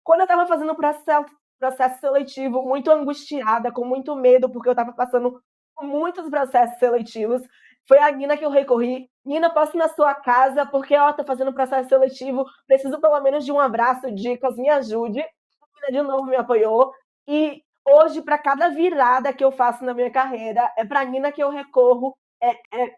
[SPEAKER 3] Quando eu estava fazendo o processo seletivo, muito angustiada, com muito medo, porque eu estava passando por muitos processos seletivos, foi a Nina que eu recorri: "Nina, posso ir na sua casa, porque, ó, tô fazendo processo seletivo, preciso pelo menos de um abraço, dicas, me ajude". A Nina de novo me apoiou, e hoje, para cada virada que eu faço na minha carreira, é pra Nina que eu recorro.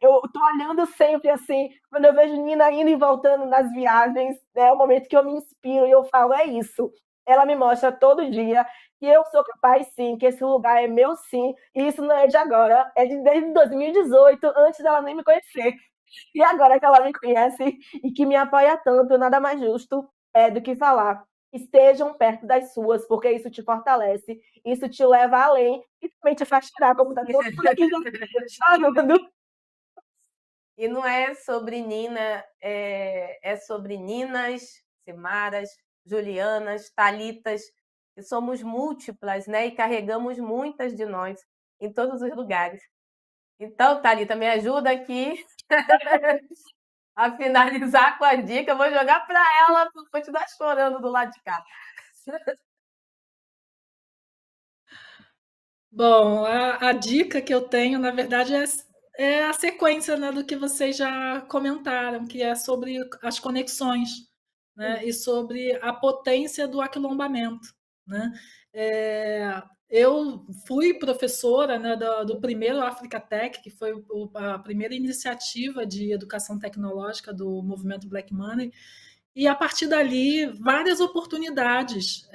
[SPEAKER 3] Eu tô olhando sempre, assim, quando eu vejo Nina indo e voltando nas viagens, é o momento que eu me inspiro e eu falo: "É isso". Ela me mostra todo dia que eu sou capaz sim, que esse lugar é meu sim, e isso não é de agora, é desde 2018, antes dela nem me conhecer. E agora que ela me conhece e que me apoia tanto, nada mais justo, do que falar: "Estejam perto das suas, porque isso te fortalece, isso te leva além e também te faz chorar", como tá todo mundo aqui já chorando.
[SPEAKER 1] E não é sobre Nina, é sobre Ninas, Simaras, Julianas, Thalitas, que somos múltiplas, né, e carregamos muitas de nós em todos os lugares. Então, Thalita, me ajuda aqui a finalizar com a dica. Eu vou jogar para ela para continuar chorando do lado de cá.
[SPEAKER 2] Bom, a dica que eu tenho, na verdade, é a sequência, né, do que vocês já comentaram, que é sobre as conexões, né, e sobre a potência do aquilombamento, né. Eu fui professora, né, do primeiro Africa Tech, que foi a primeira iniciativa de educação tecnológica do movimento Black Money, e a partir dali várias oportunidades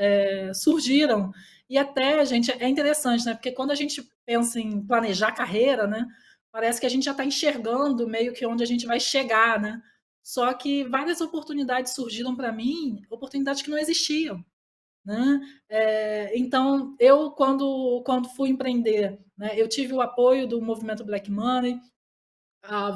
[SPEAKER 2] surgiram. E até, gente, é interessante, né? Porque quando a gente pensa em planejar carreira, né? Parece que a gente já está enxergando meio que onde a gente vai chegar, né? Só que várias oportunidades surgiram para mim, oportunidades que não existiam, né? Então, eu, quando fui empreender, né, eu tive o apoio do movimento Black Money.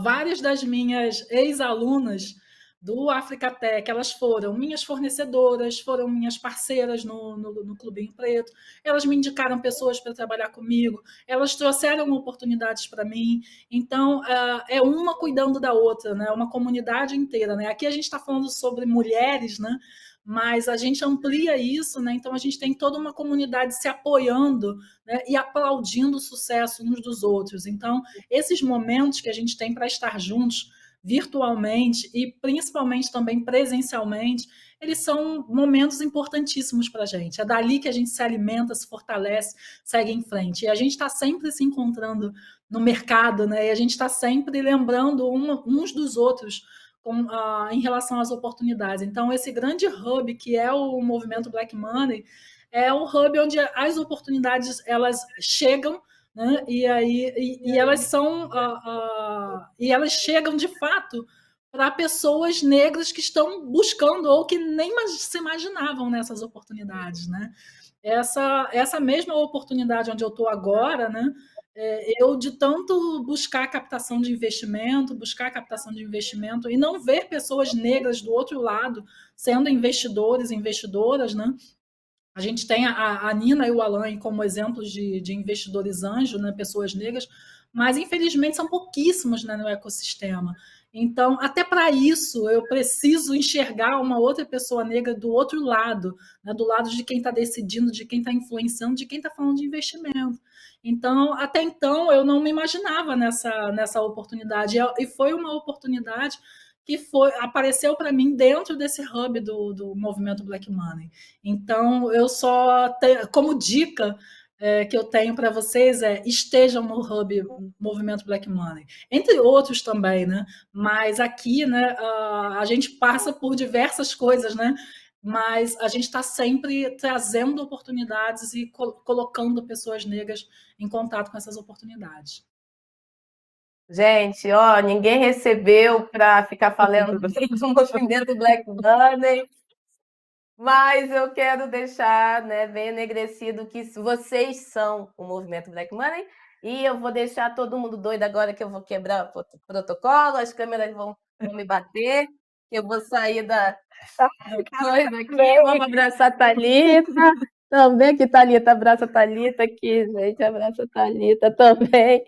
[SPEAKER 2] Várias das minhas ex-alunas do Africa Tech, elas foram minhas fornecedoras, foram minhas parceiras no Clubinho Preto, elas me indicaram pessoas para trabalhar comigo, elas trouxeram oportunidades para mim, então é uma cuidando da outra, né? Uma comunidade inteira, né? Aqui a gente está falando sobre mulheres, né? Mas a gente amplia isso, né? Então a gente tem toda uma comunidade se apoiando, né? E aplaudindo o sucesso uns dos outros. Então, esses momentos que a gente tem para estar juntos virtualmente e principalmente também presencialmente, eles são momentos importantíssimos para a gente. É dali que a gente se alimenta, se fortalece, segue em frente. E a gente está sempre se encontrando no mercado, né? E a gente está sempre lembrando uns dos outros em relação às oportunidades. Então, esse grande hub que é o movimento Black Money é o hub onde as oportunidades elas chegam, né? E elas são e elas chegam de fato para pessoas negras que estão buscando ou que nem se imaginavam nessas oportunidades, né? Essa mesma oportunidade onde eu estou agora, né? Eu de tanto buscar buscar captação de investimento e não ver pessoas negras do outro lado sendo investidores e investidoras, né? A gente tem a Nina e o Alan como exemplos de investidores anjos, né, pessoas negras, mas infelizmente são pouquíssimos, né, no ecossistema. Então, até para isso, eu preciso enxergar uma outra pessoa negra do outro lado, né, do lado de quem está decidindo, de quem está influenciando, de quem está falando de investimento. Então, até então, eu não me imaginava nessa oportunidade. E foi uma oportunidade que apareceu para mim dentro desse hub do movimento Black Money. Então, como dica que eu tenho para vocês estejam no hub Movimento Black Money, entre outros também, né? Mas aqui, né, a gente passa por diversas coisas, né? Mas a gente está sempre trazendo oportunidades e colocando pessoas negras em contato com essas oportunidades.
[SPEAKER 1] Gente, ó, ninguém recebeu para ficar falando do movimento Black Money, mas eu quero deixar, né, bem enegrecido que vocês são o movimento Black Money e eu vou deixar todo mundo doido agora que eu vou quebrar o protocolo, as câmeras vão me bater. Eu vou sair da do
[SPEAKER 3] Cara,
[SPEAKER 1] coisa aqui, vamos abraçar a Thalita. Também que Thalita, abraça a Thalita aqui, gente, abraça a Thalita também.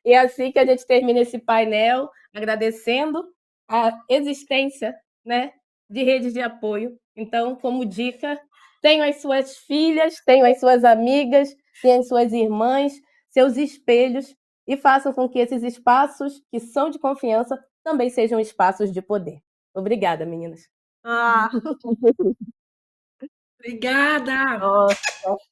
[SPEAKER 1] E é assim que a gente termina esse painel, agradecendo a existência, né, de redes de apoio. Então, como dica, tenham as suas filhas, tenham as suas amigas, tenham as suas irmãs, seus espelhos, e façam com que esses espaços que são de confiança também sejam espaços de poder. Obrigada, meninas.
[SPEAKER 3] Ah,
[SPEAKER 2] Obrigada!
[SPEAKER 3] nossa.